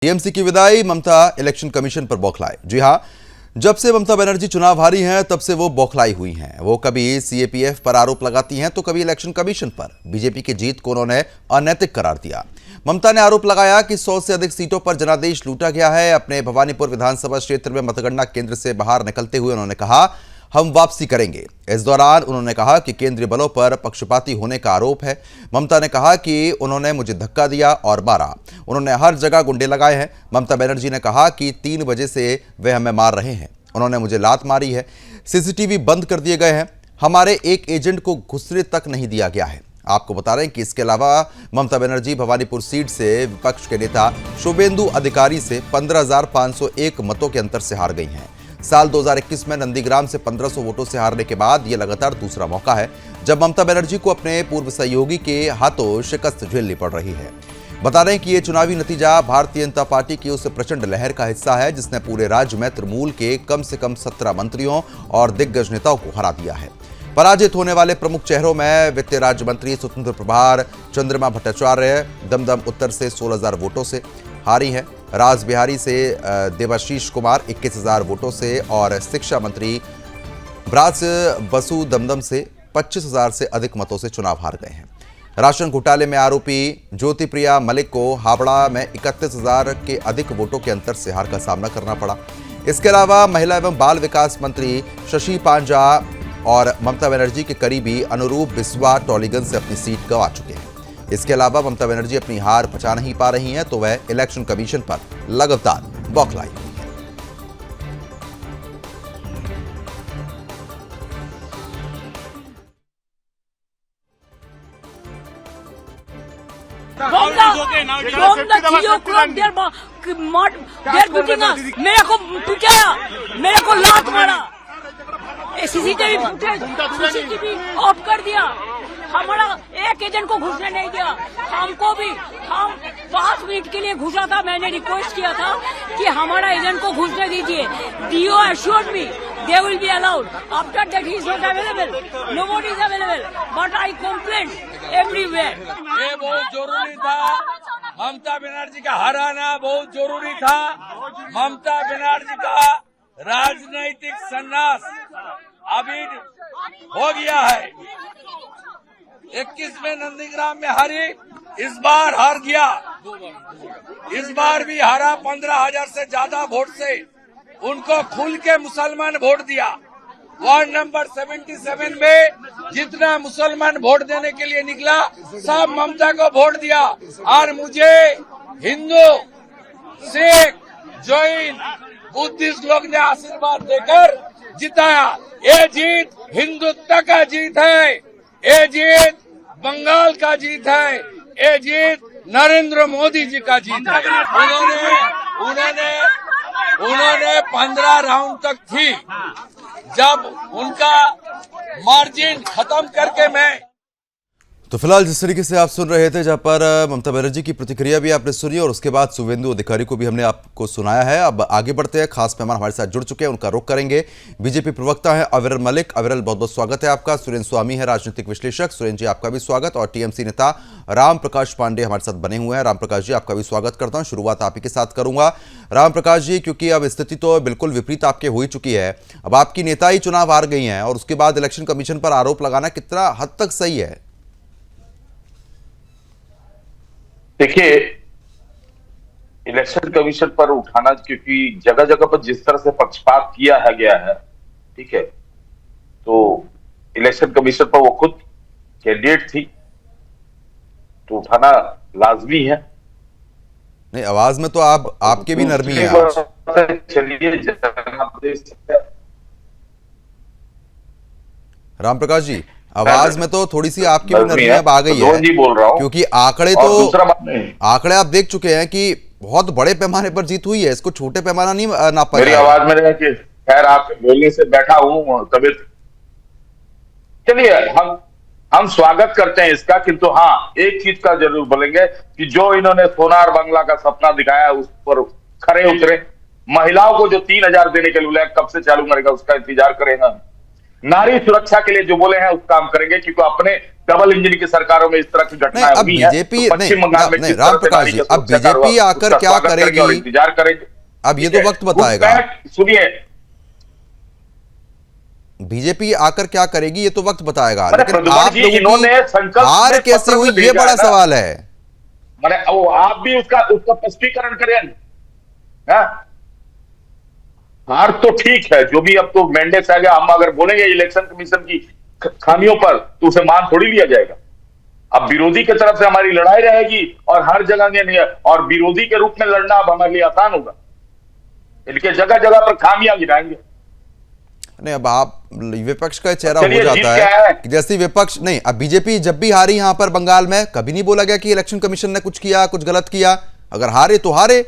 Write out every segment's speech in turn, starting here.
TMC की विदाई, ममता election commission पर बौखलाए। जी हां, जब से ममता बनर्जी चुनाव हारी हैं तब से वो बौखलाई हुई हैं। वो कभी सीएपीएफ पर आरोप लगाती हैं तो कभी इलेक्शन कमीशन पर। बीजेपी की जीत को उन्होंने अनैतिक करार दिया। ममता ने आरोप लगाया कि 100 से अधिक सीटों पर जनादेश लूटा गया है। अपने भवानीपुर विधानसभा क्षेत्र में मतगणना केंद्र से बाहर निकलते हुए उन्होंने कहा, हम वापसी करेंगे। इस दौरान उन्होंने कहा कि केंद्रीय बलों पर पक्षपाती होने का आरोप है। ममता ने कहा कि उन्होंने मुझे धक्का दिया और मारा। उन्होंने हर जगह गुंडे लगाए हैं। ममता बनर्जी ने कहा कि 3 बजे से वे हमें मार रहे हैं। उन्होंने मुझे लात मारी है। सीसीटीवी बंद कर दिए गए हैं। हमारे एक एजेंट को घुसने तक नहीं दिया गया है। आपको बता रहे हैं कि इसके अलावा ममता बनर्जी भवानीपुर सीट से विपक्ष के नेता शुभेंदु अधिकारी से 15,501 मतों के अंतर से हार गई हैं। साल 2021 में नंदीग्राम से 1500 वोटों से हारने के बाद यह लगातार दूसरा मौका है जब ममता बनर्जी को अपने पूर्व सहयोगी के हाथों शिकस्त झेलनी पड़ रही है। बता रहे हैं कि यह चुनावी नतीजा भारतीय जनता पार्टी की उस प्रचंड लहर का हिस्सा है जिसने पूरे राज्य में तृणमूल के कम से कम 17 मंत्रियों और दिग्गज नेताओं को हरा दिया है। पराजित होने वाले प्रमुख चेहरों में वित्त राज्य मंत्री स्वतंत्र प्रभार चंद्रमा भट्टाचार्य दमदम उत्तर से 16,000 वोटों से हारी है। राज बिहारी से देवाशीष कुमार 21,000 वोटों से और शिक्षा मंत्री ब्राज बसु दमदम से 25,000 से अधिक मतों से चुनाव हार गए हैं। राशन घोटाले में आरोपी ज्योति प्रिया मलिक को हावड़ा में 31,000 के अधिक वोटों के अंतर से हार का सामना करना पड़ा। इसके अलावा महिला एवं बाल विकास मंत्री शशि पांजा और ममता बनर्जी के करीबी अनुरूप बिस्वा टॉलीगंज से अपनी सीट गंवा चुके हैं। इसके अलावा ममता बनर्जी अपनी हार पचा नहीं पा रही हैं तो वह इलेक्शन कमीशन पर लगातार बौखलाई हुई है। मेरे को पिटाया, मेरे को लात मारा, सीसीटीवी ऑफ कर दिया, हमारा एक एजेंट को घुसने नहीं दिया। हमको भी हम 5 मिनट के लिए घुसा था। मैंने रिक्वेस्ट किया था कि हमारा एजेंट को घुसने दीजिए। DO assured me they will be allowed. After that he is not available. Nobody is available. But I complained everywhere. ये बहुत जरूरी था। ममता बनर्जी का हराना बहुत जरूरी था। ममता बनर्जी का राजनीतिक संन्यास अभी हो गया है। 21 में नंदीग्राम में हारी, इस बार हार गया। इस बार भी हारा 15,000 से ज्यादा वोट से। उनको खुल के मुसलमान वोट दिया। वार्ड नंबर 77 में जितना मुसलमान वोट देने के लिए निकला सब ममता को वोट दिया और मुझे हिंदू, सिख, जैन, बुद्धिस्ट लोग ने आशीर्वाद देकर जिताया। ये जीत हिंदुत्व का जीत है। ये जीत बंगाल का जीत है। ये जीत नरेंद्र मोदी जी का जीत है। उन्होंने 15 राउंड तक थी। जब उनका मार्जिन खत्म करके मैं तो फिलहाल जिस तरीके से आप सुन रहे थे, जहां पर ममता बनर्जी की प्रतिक्रिया भी आपने सुनी और उसके बाद शुभेंदु अधिकारी को भी हमने आपको सुनाया है। अब आगे बढ़ते हैं। खास मेहमान हमारे साथ जुड़ चुके हैं, उनका रुख करेंगे। बीजेपी प्रवक्ता है अविरल मलिक। अविरल, बहुत बहुत स्वागत है आपका। सुरेंद्र स्वामी है राजनीतिक विश्लेषक। सुरेंद्र जी, आपका भी स्वागत। और टीएमसी नेता राम प्रकाश पांडे हमारे साथ बने हुए हैं। राम प्रकाश जी, आपका भी स्वागत करता हूँ। शुरुआत आप ही के साथ करूंगा। राम प्रकाश जी, क्योंकि अब स्थिति तो बिल्कुल विपरीत आपके हो ही चुकी है। अब आपकी नेता ही चुनाव हार गई हैं और उसके बाद इलेक्शन कमीशन पर आरोप लगाना कितना हद तक सही है? देखिए, इलेक्शन कमीशन पर उठाना, क्योंकि जगह जगह पर जिस तरह से पक्षपात किया है गया है, ठीक है, तो इलेक्शन कमीशन पर वो खुद कैंडिडेट थी तो उठाना लाजमी है। नहीं, आवाज में तो आपके भी नरमी है आज। चलिए, राम प्रकाश जी, आवाज में तो थोड़ी सी आपकी भी नरमी अब आ गई है। है, बोल रहा हूं, क्योंकि आंकड़े आप देख चुके हैं कि बहुत बड़े पैमाने पर जीत हुई है। इसको छोटे पैमाना नहीं नापा मेरी आवाज में खैर आपके बोलने से बैठा हूं तबियत। चलिए, हम स्वागत करते हैं इसका, किंतु हाँ, एक चीज का जरूर बोलेंगे कि जो इन्होंने सोनार बंगला का सपना दिखाया उस पर खरे उतरे। महिलाओं को जो 3,000 देने के लिए कब से चालू करेगा उसका इंतजार करेगा। नारी सुरक्षा के लिए जो बोले हैं उस काम करेंगे, क्योंकि अपने डबल इंजन की सरकारों में इस तरह की नहीं, घटनाएं अब हुई हैं, बीजेपी तो पश्चिम बंगाल में नहीं, किस तरह राम से प्रकाश नारी जी, का अब सुरक्षा बीजेपी हुआ, आकर उसका क्या स्वागत करेंगे और करेगी, इंतजार करेंगे। अब ये तो वक्त बताएगा। सुनिए, बीजेपी आकर क्या करेगी ये तो वक्त बताएगा, मैंने लेकिन प्रद्युमन आप जी, लोगों इन्होंने की संकल्प हार में कैसे पत्र हुई में ये भेजा बड़ा है ना। सवाल है। मैंने वो आप भी उसका स्पष्टीकरण करें। हाँ? हार तो ठीक है, जो भी अब तो मैंडेट आ गया, हम अगर बोलेंगे इलेक्शन कमीशन की खामियों पर तो उसे मान थोड़ी लिया जाएगा। अब विरोधी की तरफ से हमारी लड़ाई रहेगी और हर जगह नहीं है, और विरोधी के रूप में लड़ना अब हमारे लिए आसान होगा। इनके जगह जगह पर खामियां गिनाएंगे। नहीं, अब आप विपक्ष का चेहरा चलिए, हो जीत जाता क्या है? कि जैसे विपक्ष नहीं, अब बीजेपी जब भी हारी यहां पर बंगाल में, कभी नहीं बोला गया कि इलेक्शन कमीशन ने कुछ किया, कुछ गलत किया। अगर हारे तो हारे,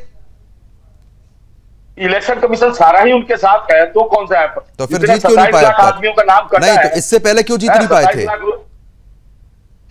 इलेक्शन कमीशन सारा ही उनके साथ है, तो कौन सा है? तो फिर जितने जीत क्यों नहीं 27 पाए लाख अब तक? आदमियों का नाम कटा नहीं, है, तो इससे पहले क्यों जीत नहीं पाए थे?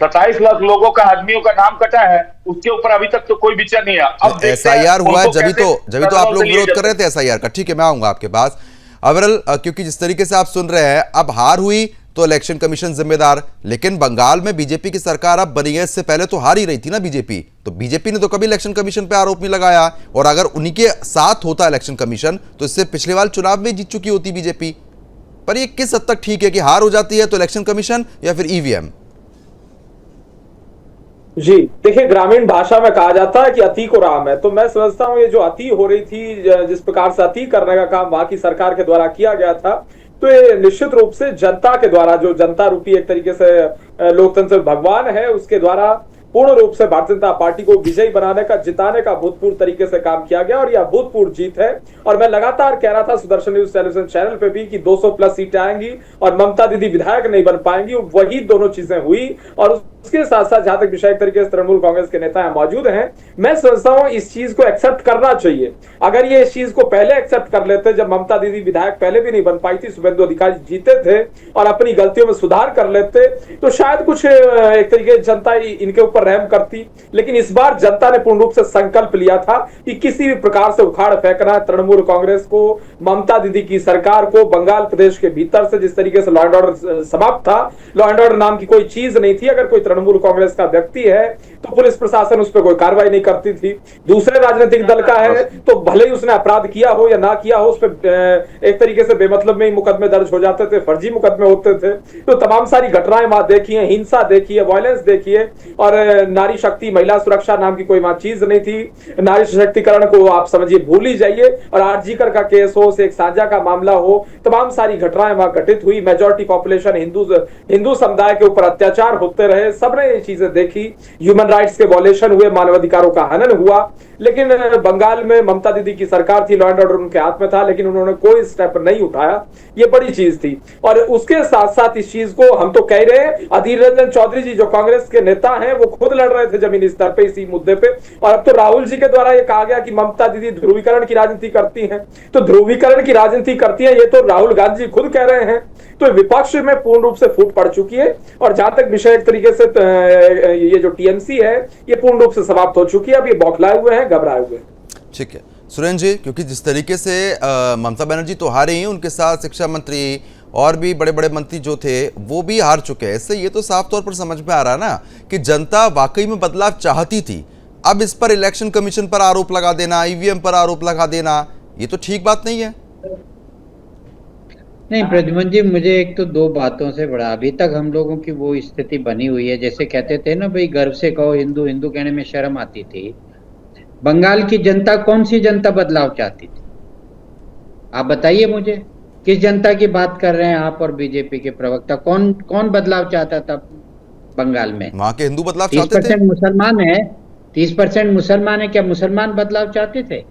27 लाख लोगों का आदमियों का नाम कटा है, उसके ऊपर अभी तक तो कोई विचार नहीं है। अब देखते हैं एसआईआर हुआ है, उनको जब कैसे तो आप लोग से लिए विरोध कर रहे जाते थे एसआईआर का। ठीक है, मैं आऊंगा आपके पास। अवरल, क्योंकि जिस तरीके से आप सुन रहे हैं, अब हार हुई तो इलेक्शन कमीशन जिम्मेदार, लेकिन बंगाल में बीजेपी की सरकार अब बनी है, इससे पहले तो हार ही रही थी ना बीजेपी। तो बीजेपी ने तो कभी इलेक्शन कमीशन पे आरोप नहीं लगाया, और अगर उन्हीं के साथ होता इलेक्शन कमीशन तो इससे पिछले वाले चुनाव में जीत चुकी होती बीजेपी। पर ये किस हद तक ठीक है कि हार हो जाती है तो इलेक्शन कमीशन या फिर ईवीएम? जी देखिए, ग्रामीण भाषा में कहा जाता है कि अति को राम है। तो मैं समझता हूँ ये जो अति हो रही थी, जिस प्रकार से अति करने का काम वहां की सरकार के द्वारा किया गया था, तो ये निश्चित रूप से जनता के द्वारा, जो जनता रूपी एक तरीके से लोकतंत्र भगवान है, उसके द्वारा पूर्ण रूप से भारतीय जनता पार्टी को विजयी बनाने का, जिताने का भूतपूर्व तरीके से काम किया गया, और यह भूतपूर्व जीत है। और मैं लगातार कह रहा था सुदर्शन न्यूज टेलीविजन चैनल पे भी कि 200 प्लस सीटें आएंगी और ममता दीदी विधायक नहीं बन पाएंगी। वही दोनों चीजें हुई, और उसके साथ साथ जहां तक विषय तरीके से तृणमूल कांग्रेस के नेता यहाँ मौजूद हैं, मैं समझता हूं इस चीज को एक्सेप्ट करना चाहिए। अगर ये इस चीज को पहले एक्सेप्ट कर लेते, जब ममता दीदी विधायक पहले भी नहीं बन पाई थी, शुभेंदु अधिकारी जीते थे, और अपनी गलतियों में सुधार कर लेते, तो शायद कुछ एक तरीके से जनता इनके ऊपर रहम करती। लेकिन इस बार जनता ने पूर्ण रूप से संकल्प लिया था कि किसी भी प्रकार से उखाड़ फेंकना है तृणमूल कांग्रेस को, ममता दीदी की सरकार को। बंगाल प्रदेश के भीतर से जिस तरीके से लॉ एंड ऑर्डर समाप्त था, लॉ एंड ऑर्डर नाम की कोई चीज नहीं थी। अगर कोई तृणमूल कांग्रेस का व्यक्ति है तो पुलिस प्रशासन उस पर कोई कार्रवाई नहीं करती थी। दूसरे राजनीतिक दल का है तो भले ही उसने अपराध किया हो या ना किया हो, उस पर एक तरीके से बेमतलब में ही मुकदमे दर्ज हो जाते थे, फर्जी मुकदमे होते थे। तो तमाम सारी घटनाएं वहां देखी है, हिंसा देखी है, वायलेंस देखी है, और नारी शक्ति, महिला सुरक्षा नाम की कोई वहां चीज नहीं थी। नारी सशक्तिकरण को आप समझिए भूल ही जाइए। और आरजीकर का केस हो, शेख साजा का मामला हो, तमाम सारी घटनाएं वहां घटित हुई। मेजॉरिटी पॉपुलेशन हिंदू समुदाय के ऊपर अत्याचार होते रहे, सबने ये चीजें देखी। ह्यूमन राइट्स के वॉलेशन हुए, मानवाधिकारों का हनन हुआ। लेकिन बंगाल में ममता दीदी की सरकार थी, लॉ एंड ऑर्डर उनके हाथ में था, लेकिन उन्होंने कोई स्टेप नहीं उठाया। ये बड़ी चीज थी। और उसके साथ साथ इस चीज को हम तो कह रहे हैं, अधीर रंजन चौधरी जी जो कांग्रेस के नेता हैं, वो खुद लड़ रहे थे जमीनी स्तर पे इसी मुद्दे पे। और अब तो राहुल जी के द्वारा ये कहा गया कि ममता दीदी ध्रुवीकरण की राजनीति करती हैं। तो ध्रुवीकरण की राजनीति करती है, ये तो राहुल गांधी जी खुद कह रहे हैं। तो विपक्ष में पूर्ण रूप से फूट पड़ चुकी है। और जहां तक विषय एक तरीके से ये जो टीएमसी है, ये पूर्ण रूप से समाप्त हो चुकी है। अब ये बौखलाए हुए हैं, घबराए हुए हैं। ठीक है सुरेंद्र जी, क्योंकि जिस तरीके से ममता बनर्जी तो हारे ही, उनके साथ शिक्षा मंत्री और भी बड़े बड़े मंत्री जो थे वो भी हार चुके हैं। इससे ये तो साफ तौर पर समझ में आ रहा है ना कि जनता वाकई में बदलाव चाहती थी। अब इस पर इलेक्शन कमीशन पर आरोप लगा देना, ईवीएम पर आरोप लगा देना, ये तो ठीक बात नहीं है। नहीं प्रद्युमन जी, मुझे एक तो दो बातों से बड़ा, अभी तक हम लोगों की वो स्थिति बनी हुई है, जैसे कहते थे ना भाई, गर्व से कहो हिंदू, हिंदू कहने में शर्म आती थी। बंगाल की जनता, कौन सी जनता बदलाव चाहती थी? आप बताइए मुझे, किस जनता की बात कर रहे हैं आप और बीजेपी के प्रवक्ता? कौन बदलाव चाहता था बंगाल में? वहां के हिंदू बदलाव चाहते थे। 30% मुसलमान है, 30% मुसलमान है, क्या मुसलमान बदलाव चाहते थे?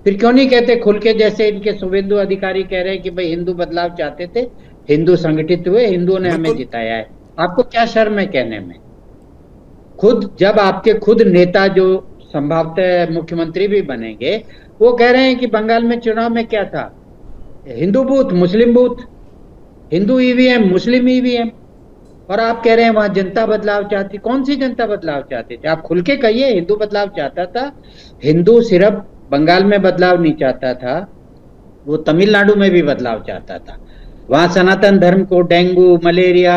फिर क्यों नहीं कहते खुल के, जैसे इनके शुभेंदु अधिकारी कह रहे हैं कि भाई हिंदू बदलाव चाहते थे, हिंदू संगठित हुए, हिंदुओं ने हमें जिताया है। आपको क्या शर्म है कहने में? खुद जब आपके खुद नेता जो संभवतः मुख्यमंत्री भी बनेंगे, वो कह रहे हैं कि बंगाल में चुनाव में क्या था, हिंदू बूथ, मुस्लिम बूथ, हिंदू ईवीएम, मुस्लिम ईवीएम, और आप कह रहे हैं वहां जनता बदलाव चाहती। कौन सी जनता बदलाव चाहती थी? आप खुल के कहिए। हिंदू बदलाव चाहता था। हिंदू सिर्फ बंगाल में बदलाव नहीं चाहता था, वो तमिलनाडु में भी बदलाव चाहता था। वहां सनातन धर्म को डेंगू, मलेरिया,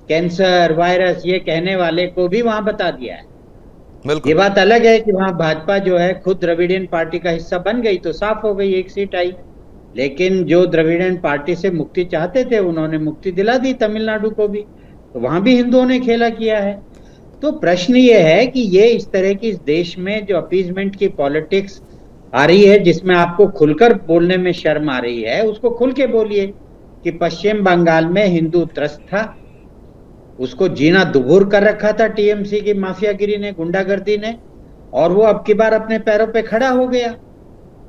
कैंसर, वायरस ये कहने वाले को भी वहां बता दिया है। ये बिल्कुल। बात अलग है कि वहां भाजपा जो है खुद द्रविडियन पार्टी का हिस्सा बन गई तो साफ हो गई, एक सीट आई। लेकिन जो द्रविडियन पार्टी से मुक्ति चाहते थे उन्होंने मुक्ति दिला दी तमिलनाडु को भी, तो वहां भी हिंदुओं ने खेला किया है। तो प्रश्न ये है कि ये इस तरह की इस देश में जो अपीजमेंट की पॉलिटिक्स आ रही है, जिसमें आपको खुलकर बोलने में शर्म आ रही है, उसको खुल के बोलिए कि पश्चिम बंगाल में हिंदू त्रस्त था, उसको जीना दुभूर कर रखा था टीएमसी की माफियागिरी ने, गुंडागर्दी ने, और वो अब की बार अपने पैरों पे खड़ा हो गया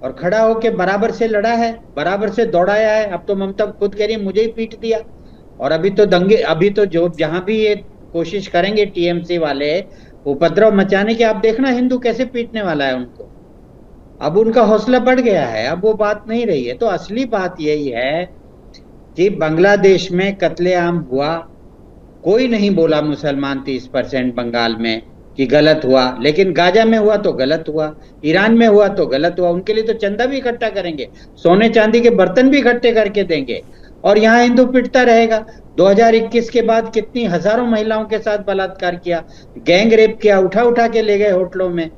और खड़ा होके बराबर से लड़ा है, बराबर से दौड़ाया है। अब तो ममता खुद कह रही है मुझे ही पीट दिया। और अभी तो जो जहां भी ये कोशिश करेंगे टीएमसी वाले उपद्रव मचाने की, आप देखना हिंदू कैसे पीटने वाला है उनको। अब उनका हौसला बढ़ गया है, अब वो बात नहीं रही है। तो असली बात यही है कि बांग्लादेश में कत्लेआम हुआ, कोई नहीं बोला मुसलमान 30% बंगाल में कि गलत हुआ, लेकिन गाजा में हुआ तो गलत हुआ, ईरान में हुआ तो गलत हुआ। उनके लिए तो चंदा भी इकट्ठा करेंगे, सोने चांदी के बर्तन भी इकट्ठे करके देंगे, और यहाँ हिंदू पिटता रहेगा। 2021 के बाद कितनी हजारों महिलाओं के साथ बलात्कार किया, गैंग रेप किया, उठा उठा के ले गए होटलों में,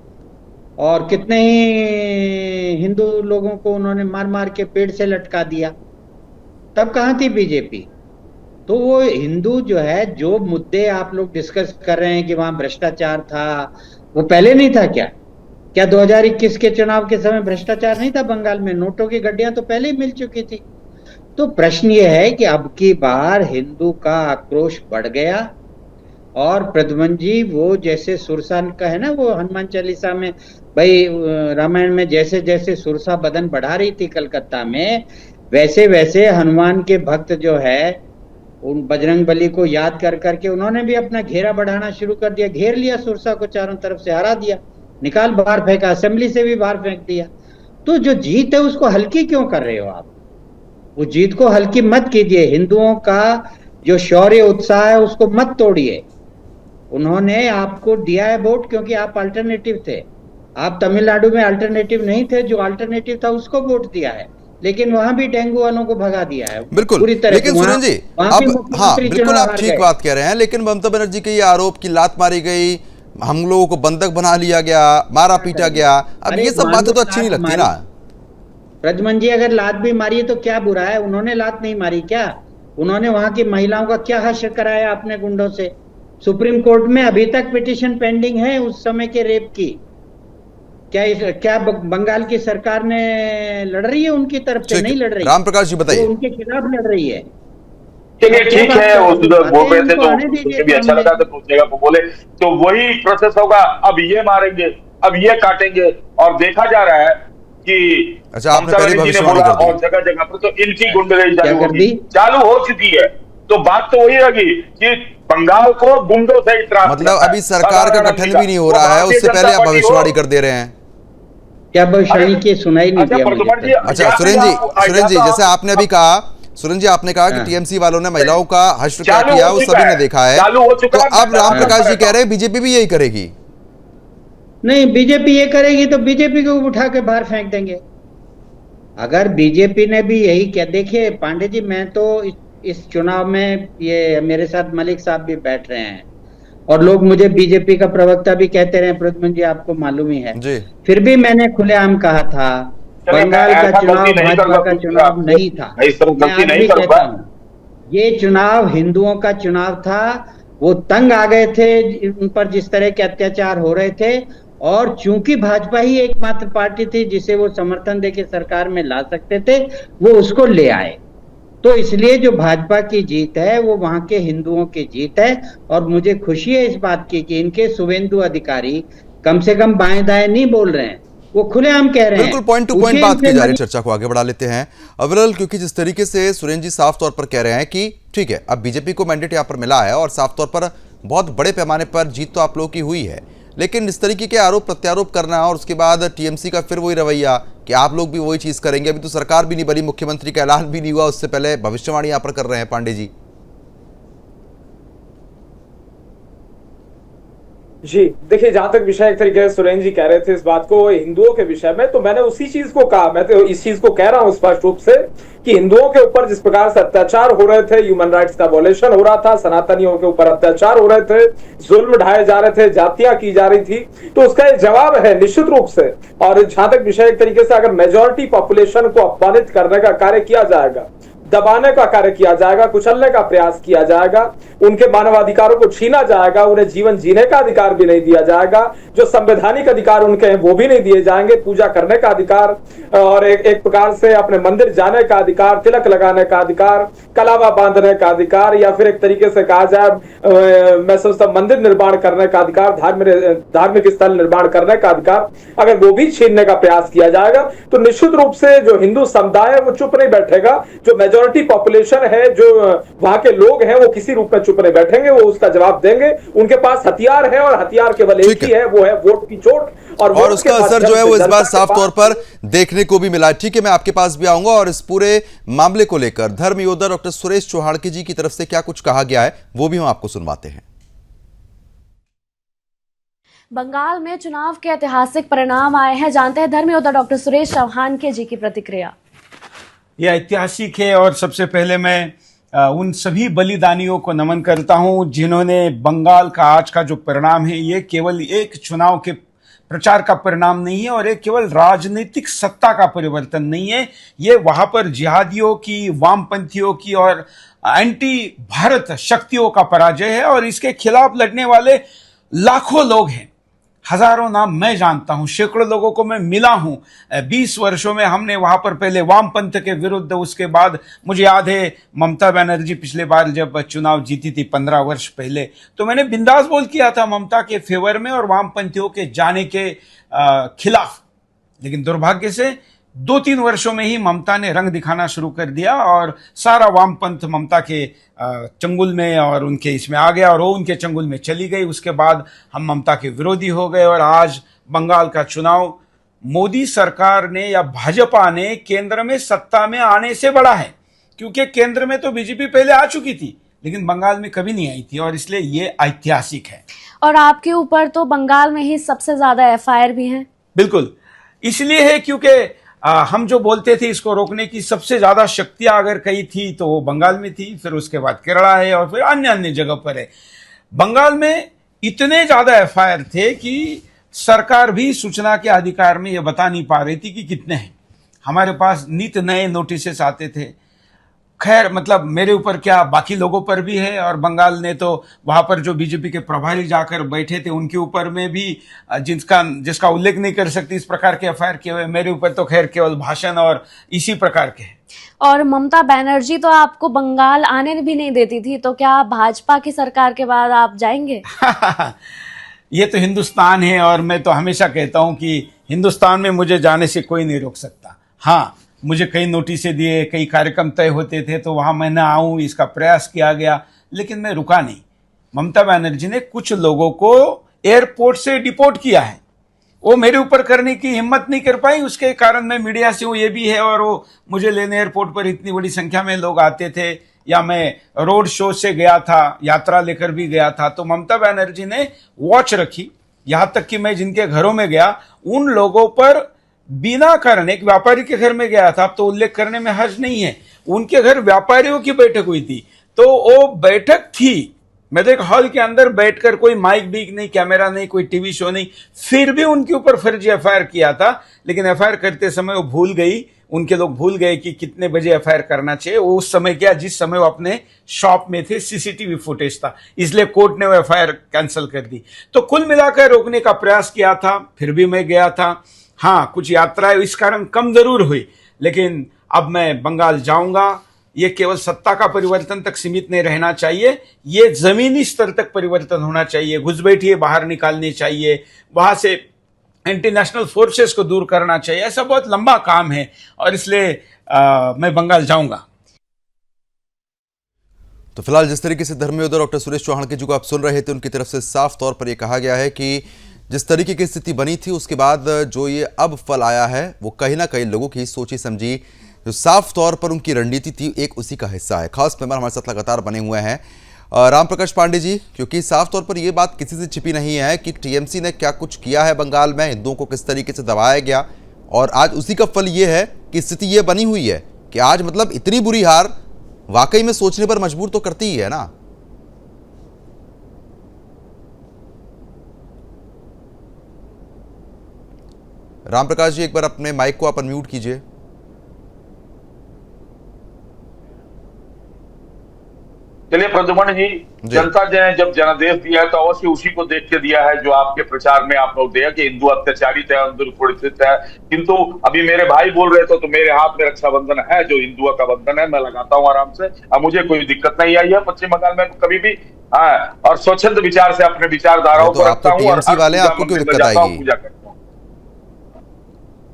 और कितने ही हिंदू लोगों को उन्होंने मार मार के पेड़ से लटका दिया। तब कहाँ थी बीजेपी? तो वो हिंदू जो है, जो मुद्दे आप लोग डिस्कस कर रहे हैं कि वहां भ्रष्टाचार था, वो पहले नहीं था क्या? क्या 2021 के चुनाव के समय भ्रष्टाचार नहीं था बंगाल में? नोटों की गड्डियां तो पहले ही मिल चुकी थी। तो प्रश्न ये है कि अब की बार हिंदू का आक्रोश बढ़ गया, और प्रद्युम्न जी वो जैसे सुरसा का है ना, वो हनुमान चालीसा में, भाई रामायण में जैसे जैसे सुरसा बदन बढ़ा रही थी कलकत्ता में, वैसे वैसे हनुमान के भक्त जो है उन बजरंग बली को याद कर करके उन्होंने भी अपना घेरा बढ़ाना शुरू कर दिया, घेर लिया सुरसा को, चारों तरफ से हरा दिया, निकाल बाहर फेंका, असेंबली से भी बाहर फेंक दिया। तो जो जीत है उसको हल्की क्यों कर रहे हो आप? वो जीत को हल्की मत कीजिए। हिंदुओं का जो शौर्य उत्साह है उसको मत तोड़िए। उन्होंने आपको दिया है वोट क्योंकि आप अल्टरनेटिव थे। आप तमिलनाडु में अल्टरनेटिव नहीं थे, जो अल्टरनेटिव था उसको वोट दिया है, लेकिन वहां भी डेंगू वालों को भगा दिया है बिल्कुल। पूरी तरह। लेकिन सुरेंद्र जी, अब हाँ बिल्कुल आप ठीक बात कह रहे हैं, लेकिन ममता बनर्जी के ये आरोप की लात मारी गई, हम लोगों को बंधक बना लिया गया, मारा पीटा गया, अब ये सब बातें तो अच्छी नहीं लगती ना। प्रद्युम्न जी अगर लात भी मारी है तो क्या बुरा है? उन्होंने लात नहीं मारी क्या? उन्होंने वहां की महिलाओं का क्या हश्र कराया अपने गुंडों से? सुप्रीम कोर्ट में अभी तक पिटीशन पेंडिंग है उस समय के रेप की। क्या बंगाल की सरकार ने लड़ रही है उनकी तरफ से? नहीं लड़ रही। राम प्रकाश जी बताइए। उनके खिलाफ लड़ रही है। चलिए ठीक है, उस बोल रहे थे तो मुझे भी अच्छा लगा, तो जगह को बोले तो वही प्रोसेस होगा। अब ये मारेंगे, अब ये काटेंगे, और देखा जा रहा है कि अच्छा आपने पहले भविष्यवाणी कर दी, और जगह जगह पर तो इनकी गुंडगिरी चालू हो चुकी है। तो बात तो वही होगी कि बंगाल को गुंडों से इतना, मतलब अभी सरकार का गठन भी नहीं हो रहा है, उससे पहले आप भविष्यवाणी कर दे रहे हैं। क्या भविष्यवाणी की सुनाई नहीं दिया मुझे। अच्छा सुरेंद्र जी जैसे आपने अभी कहा, सुरेंद्र जी आपने कहा कि टीएमसी वालों ने महिलाओं का हश्र क्या किया वो सभी ने देखा है, तो अब राम प्रकाश जी कह रहे हैं बीजेपी भी यही करेगी। नहीं, बीजेपी ये करेगी तो बीजेपी को उठा के बाहर फेंक देंगे। अगर बीजेपी ने भी यही किया, देखिए पांडे जी, मैं तो इस चुनाव में, ये मेरे साथ मलिक साहब भी बैठ रहे हैं और लोग मुझे बीजेपी का प्रवक्ता भी कहते रहे, प्रद्युम्न जी आपको मालूम ही है जी। फिर भी मैंने खुलेआम कहा था बंगाल का चुनाव भाजपा का चुनाव नहीं था। मैं आज भी कहता हूं ये चुनाव हिंदुओं का चुनाव था। वो तंग आ गए थे उन पर जिस तरह के अत्याचार हो रहे थे, और चूंकि भाजपा ही एकमात्र पार्टी थी जिसे वो समर्थन देके सरकार में ला सकते थे, वो उसको ले आए। तो इसलिए जो भाजपा की जीत है वो वहां के हिंदुओं की जीत है, और मुझे खुशी है इस बात की कि इनके शुभेंदु अधिकारी कम से कम बाएं दाएं नहीं बोल रहे हैं, वो खुलेआम कह रहे हैं। बिल्कुल पॉइंट टू पॉइंट बात की जा रही है, चर्चा को आगे बढ़ा लेते हैं। अविरल, क्योंकि जिस तरीके से सुरेंद्र जी साफ तौर पर कह रहे हैं कि ठीक है अब बीजेपी को मैंडेट यहाँ पर मिला है और साफ तौर पर बहुत बड़े पैमाने पर जीत तो आप लोगों की हुई है, लेकिन इस तरीके के आरोप प्रत्यारोप करना और उसके बाद टीएमसी का फिर वही रवैया कि आप लोग भी वही चीज करेंगे, अभी तो सरकार भी नहीं बनी, मुख्यमंत्री का ऐलान भी नहीं हुआ, उससे पहले भविष्यवाणी यहाँ पर कर रहे हैं पांडे जी। जी देखिए, जहां तक विषय एक तरीके से सुरेंद्र जी कह रहे थे इस बात को हिंदुओं के विषय में, तो मैंने उसी चीज को कहा, मैं तो इस चीज को कह रहा हूं स्पष्ट रूप से कि हिंदुओं के ऊपर जिस प्रकार से अत्याचार हो रहे थे, ह्यूमन राइट्स का वॉयलेशन हो रहा था, सनातनियों के ऊपर अत्याचार हो रहे थे, जुल्म ढाए जा रहे थे, जातियां की जा रही थी, तो उसका एक जवाब है निश्चित रूप से। और जहां तक विषय एक तरीके से अगर मेजोरिटी पॉपुलेशन को अपमानित करने का कार्य किया जाएगा, दबाने का कार्य किया जाएगा, कुचलने का प्रयास किया जाएगा, उनके मानवाधिकारों को छीना जाएगा, उन्हें जीवन जीने का अधिकार भी नहीं दिया जाएगा, जो संवैधानिक अधिकार उनके हैं वो भी नहीं दिए जाएंगे, पूजा करने का अधिकार और एक प्रकार से अपने मंदिर जाने का अधिकार, तिलक लगाने का अधिकार, कलावा बांधने का अधिकार, या फिर एक तरीके से कहा जाए मैं समझता मंदिर निर्माण करने का अधिकार, धार्मिक स्थल निर्माण करने का अधिकार, अगर वो भी छीनने का प्रयास किया जाएगा तो निश्चित रूप से जो हिंदू समुदाय है वो चुप नहीं बैठेगा। जो मेजोरिटी पॉपुलेशन है, जो वहां के लोग हैं, वो किसी रूप में चुप नहीं बैठेंगे, वो उसका जवाब देंगे। उनके पास हथियार है और हथियार केवल एक ही है, वो है वोट की चोट। और उसका असर जो है वो इस बार साफ तौर पर देखने को भी मिला। ठीक है, मैं आपके पास भी आऊंगा और इस पूरे मामले को लेकर धर्म योद्धा डॉक्टर सुरेश चौहाड़की जी की तरफ से क्या कुछ कहा गया है वो भी हम आपको सुनवाते हैं। बंगाल में चुनाव के ऐतिहासिक परिणाम आए हैं, जानते हैं धर्म योद्धा डॉक्टर सुरेश चौहाड़की जी की प्रतिक्रिया। यह ऐतिहासिक है और सबसे पहले मैं उन सभी बलिदानियों को नमन करता हूं जिन्होंने बंगाल का आज का जो परिणाम है ये केवल एक चुनाव के प्रचार का परिणाम नहीं है और एक केवल राजनीतिक सत्ता का परिवर्तन नहीं है, ये वहां पर जिहादियों की, वामपंथियों की और एंटी भारत शक्तियों का पराजय है और इसके खिलाफ लड़ने वाले लाखों लोग हैं। हजारों नाम मैं जानता हूं, सैकड़ों लोगों को मैं मिला हूं। 20 वर्षों में हमने वहां पर पहले वामपंथ के विरुद्ध, उसके बाद मुझे याद है ममता बनर्जी पिछले बार जब चुनाव जीती थी 15 वर्ष पहले, तो मैंने बिंदास बोल किया था ममता के फेवर में और वामपंथियों के जाने के खिलाफ। लेकिन दुर्भाग्य से 2-3 वर्षों में ही ममता ने रंग दिखाना शुरू कर दिया और सारा वामपंथ ममता के चंगुल में और उनके इसमें आ गया और वो उनके चंगुल में चली गई। उसके बाद हम ममता के विरोधी हो गए और आज बंगाल का चुनाव मोदी सरकार ने या भाजपा ने केंद्र में सत्ता में आने से बड़ा है, क्योंकि केंद्र में तो बीजेपी पहले आ चुकी थी लेकिन बंगाल में कभी नहीं आई थी और इसलिए ये ऐतिहासिक है। और आपके ऊपर तो बंगाल में ही सबसे ज्यादा FIR भी हैं। बिल्कुल, इसलिए है क्योंकि हम जो बोलते थे इसको रोकने की सबसे ज्यादा शक्तियां अगर कहीं थी तो वो बंगाल में थी, फिर उसके बाद केरला है और फिर अन्य अन्य जगह पर है। बंगाल में इतने ज्यादा FIR थे कि सरकार भी सूचना के अधिकार में ये बता नहीं पा रही थी कि कितने हैं। हमारे पास नित नए नोटिस आते थे। खैर, मतलब मेरे ऊपर क्या, बाकी लोगों पर भी है और बंगाल ने तो वहां पर जो बीजेपी के प्रभारी जाकर बैठे थे उनके ऊपर में भी जिसका उल्लेख नहीं कर सकती इस प्रकार के FIR किए हुए। मेरे ऊपर तो खैर केवल भाषण और इसी प्रकार के हैं। और ममता बनर्जी तो आपको बंगाल आने भी नहीं देती थी, तो क्या भाजपा की सरकार के बाद आप जाएंगे? ये तो हिंदुस्तान है और मैं तो हमेशा कहता हूं कि हिंदुस्तान में मुझे जाने से कोई नहीं रोक सकता। हाँ, मुझे कई नोटिस दिए, कई कार्यक्रम तय होते थे तो वहां मैं ना आऊं, इसका प्रयास किया गया, लेकिन मैं रुका नहीं। ममता बनर्जी ने कुछ लोगों को एयरपोर्ट से डिपोर्ट किया है, वो मेरे ऊपर करने की हिम्मत नहीं कर पाई, उसके कारण मैं मीडिया से हूं ये भी है। और वो मुझे लेने एयरपोर्ट पर इतनी बड़ी संख्या में लोग आते थे, या मैं रोड शो से गया था, यात्रा लेकर भी गया था, तो ममता बनर्जी ने वॉच रखी। यहां तक कि मैं जिनके घरों में गया उन लोगों पर बिना कारण, एक व्यापारी के घर में गया था, अब तो उल्लेख करने में हर्ज नहीं है, उनके घर व्यापारियों की बैठक हुई थी, तो वो बैठक थी, मैं तो एक हॉल के अंदर बैठकर, कोई माइक बीक नहीं, कैमरा नहीं, कोई टीवी शो नहीं, फिर भी उनके ऊपर फर्जी FIR किया था। लेकिन FIR करते समय वो भूल गई, उनके लोग भूल गए कि कितने बजे FIR करना चाहिए। वो उस समय क्या, जिस समय वो अपने शॉप में थे, CCTV फुटेज था, इसलिए कोर्ट ने वो FIR कैंसिल कर दी। तो कुल मिलाकर रोकने का प्रयास किया था, फिर भी मैं गया था। हाँ, कुछ यात्राएं इस कारण कम जरूर हुई, लेकिन अब मैं बंगाल जाऊंगा। ये केवल सत्ता का परिवर्तन तक सीमित नहीं रहना चाहिए, ये जमीनी स्तर तक परिवर्तन होना चाहिए। घुसपैठिए बाहर निकालनी चाहिए, वहां से एंटी नेशनल फोर्सेस को दूर करना चाहिए। ऐसा बहुत लंबा काम है और इसलिए मैं बंगाल जाऊंगा। तो फिलहाल जिस तरीके से धर्म योद्धा डॉक्टर सुरेश चौहाड़की जी को आप सुन रहे थे, उनकी तरफ से साफ तौर पर यह कहा गया है कि जिस तरीके की स्थिति बनी थी उसके बाद जो ये अब फल आया है वो कहीं ना कहीं लोगों की सोची समझी, जो साफ तौर पर उनकी रणनीति थी, एक उसी का हिस्सा है। खास मेहमान हमारे साथ लगातार बने हुए हैं राम प्रकाश पांडे जी, क्योंकि साफ तौर पर यह बात किसी से छिपी नहीं है कि टीएमसी ने क्या कुछ किया है बंगाल में, हिंदुओं को किस तरीके से दबाया गया, और आज उसी का फल ये है कि स्थिति ये बनी हुई है कि आज मतलब इतनी बुरी हार वाकई में सोचने पर मजबूर तो करती ही है ना। राम प्रकाश जी, एक बार अपने माइक को आप अनम्यूट कीजिए। चलिए प्रद्युमन जी, जनता ने जब जनादेश दिया है तो अवश्य उसी को देख के दिया है जो आपके प्रचार में आप लोग दिया कि हिंदू अत्याचारित है, हिंदू है। किंतु अभी मेरे भाई बोल रहे थे तो मेरे हाथ में रक्षाबंधन है, जो हिंदुओं का बंधन है, मैं लगाता हूँ आराम से। अब मुझे कोई दिक्कत नहीं आई है पश्चिम बंगाल में कभी भी। हाँ, और स्वच्छंद विचार से अपने विचारधाराओं को रखता हूँ। टीएमसी वाले आपको क्यों दिक्कत आएगी? पूजा करता हूँ।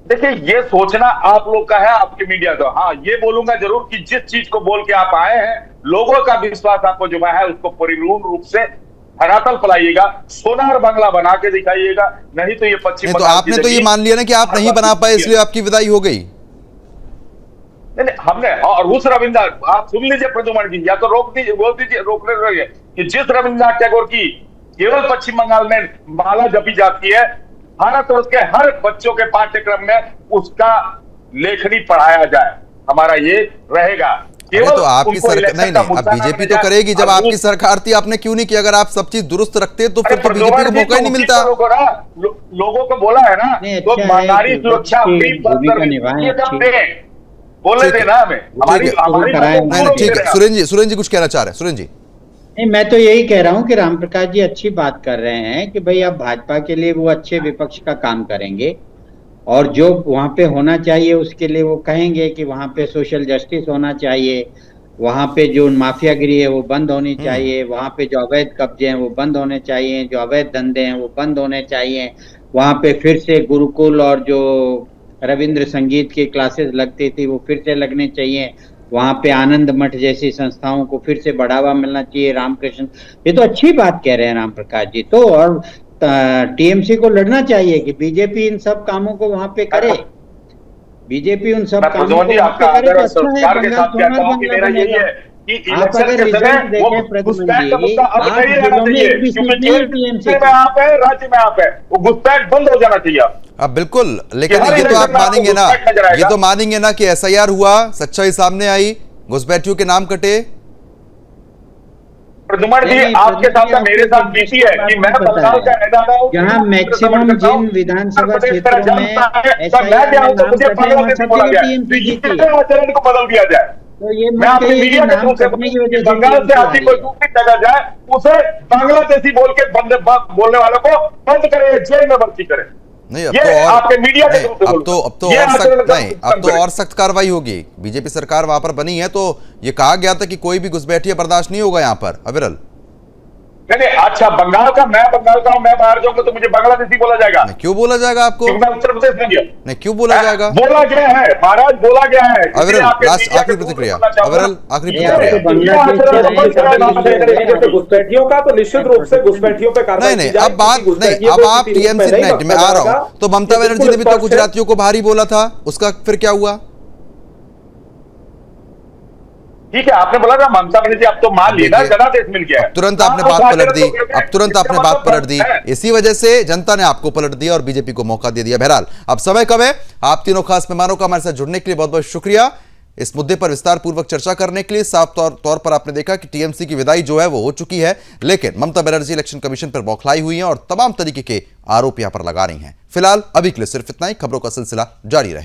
देखिए, ये सोचना आप लोग का है, आपके मीडिया का। हाँ, ये बोलूंगा जरूर कि जिस चीज को बोल के आप आए हैं, लोगों का विश्वास आपको जो है उसको परिपूर्ण रूप से धरातल पलाइएगा, सोनार बंगला बना के दिखाइएगा। नहीं तो ये पश्चिम तो आपने तो ये मान लिया ना कि आप नहीं बना पाए इसलिए आपकी विदाई हो गई। नहीं, हमने, और उस रविन्द्रनाथ, आप सुन लीजिए प्रद्युमन जी, या तो रोक दीजिए, बोल दीजिए, रोकने रहिए कि जिस रविन्द्रनाथ टैगोर की केवल पश्चिम बंगाल में माला जपी जाती है, भारत और उसके हर बच्चों के पाठ्यक्रम में उसका लेखनी पढ़ाया जाए, हमारा ये रहेगा। तो आपकी सरकार नहीं, अब बीजेपी तो करेगी। जब आपकी सरकार थी आपने क्यों नहीं किया? अगर आप सब चीज दुरुस्त रखते तो फिर तो बीजेपी को मौका ही नहीं मिलता। लोगों को बोला है ना, तो नारी सुरक्षा बोले थे ना हमें, ठीक है। सुरेंद्र जी कुछ कहना चाह रहे हैं? सुरेंद्र जी, नहीं, मैं तो यही कह रहा हूँ कि राम प्रकाश जी अच्छी बात कर रहे हैं कि भाई आप भाजपा के लिए वो अच्छे विपक्ष का काम करेंगे, और जो वहाँ पे होना चाहिए उसके लिए वो कहेंगे कि वहाँ पे सोशल जस्टिस होना चाहिए, वहाँ पे जो माफियागिरी है वो बंद होनी चाहिए, वहाँ पे जो अवैध कब्जे हैं वो बंद होने चाहिए, जो अवैध धंधे हैं वो बंद होने चाहिए, वहाँ पे फिर से गुरुकुल और जो रविंद्र संगीत की क्लासेस लगती थी वो फिर से लगने चाहिए, वहाँ पे आनंद मठ जैसी संस्थाओं को फिर से बढ़ावा मिलना चाहिए। रामकृष्ण, ये तो अच्छी बात कह रहे हैं राम प्रकाश जी। तो और टीएमसी को लड़ना चाहिए कि बीजेपी इन सब कामों को वहाँ पे करे, बीजेपी उन सब कामों को वहाँ पे करे तो अच्छा है। आप अगर रिजल्ट देखें प्रद्युमन जी, 8 जिलों में एक भी सीट नहीं है टीएमसी की। राज्य में आप है, वो घुसपैठ बंद हो जाना चाहिए। अब बिल्कुल, लेकिन ये तो आप मानेंगे ना, ये तो मानेंगे ना कि एसआईआर हुआ, सच्चाई सामने आई, घुसपैठियों के नाम कटे। प्रद्युमन जी, आपके साथ मेरे साथ बीती है कि मैं बंगाल का रहने वाला हूं, जहां मैक्सिमम जिन विधानसभा क्षेत्रों में एसआईआर में नाम कटे वहां सब जगह टीएमसी जीती है। आचरण को बदल दिया जाए, तो ये मैं अपने मीडिया के थ्रू से बंगाल से आती कोई दूसरी जगह जाए उसे बांग्लादेशी बोल के बोलने वालों को बंद करे, जेल में भर्ती करे। नहीं, अब तो और आपके मीडिया के अब तो और सख्त कार्रवाई होगी। बीजेपी सरकार वहां पर बनी है तो ये कहा गया था कि कोई भी घुसपैठिया बर्दाश्त नहीं होगा यहाँ पर। अविरल, नहीं, अच्छा, बंगाल का, मैं बंगाल का हूं, मैं बाहर जाऊंगा तो मुझे बांग्लादेशी बोला जाएगा? क्यों बोला जाएगा आपको? मैं उत्तर प्रदेश में गया। नहीं, क्यों बोला जाएगा? बोला गया है महाराज, बोला गया है। अविरल, आखिरी प्रतिक्रिया। अविरल, आखिरी घुसपैठियों का तो निश्चित रूप से घुसपैठियों पे कार्रवाई नहीं, अब बात नहीं, अब आप टीएमसी नहीं, मैं आ रहा हूं। तो ममता बनर्जी ने भी तो गुजरातियों को भारी बोला था, उसका फिर क्या हुआ? ठीक है, आपने बोला ना ममता बनर्जी, अब तो मान लिया, जनादेश मिल गया, तुरंत आपने बात पलट दी। अब तुरंत आपने बात पलट दी, इसी वजह से जनता ने आपको पलट दिया और बीजेपी को मौका दे दिया। बहरहाल, अब समय कब है? आप तीनों खास मेहमानों का हमारे साथ जुड़ने के लिए बहुत बहुत शुक्रिया। इस मुद्दे पर विस्तार पूर्वक चर्चा करने के लिए साफ तौर पर आपने देखा कि टीएमसी की विदाई जो है वो हो चुकी है, लेकिन ममता बनर्जी इलेक्शन कमीशन पर बौखलाई हुई हैं और तमाम तरीके के आरोप यहां पर लगा रही हैं। फिलहाल अभी के लिए सिर्फ इतना ही, खबरों का सिलसिला जारी रहेगा।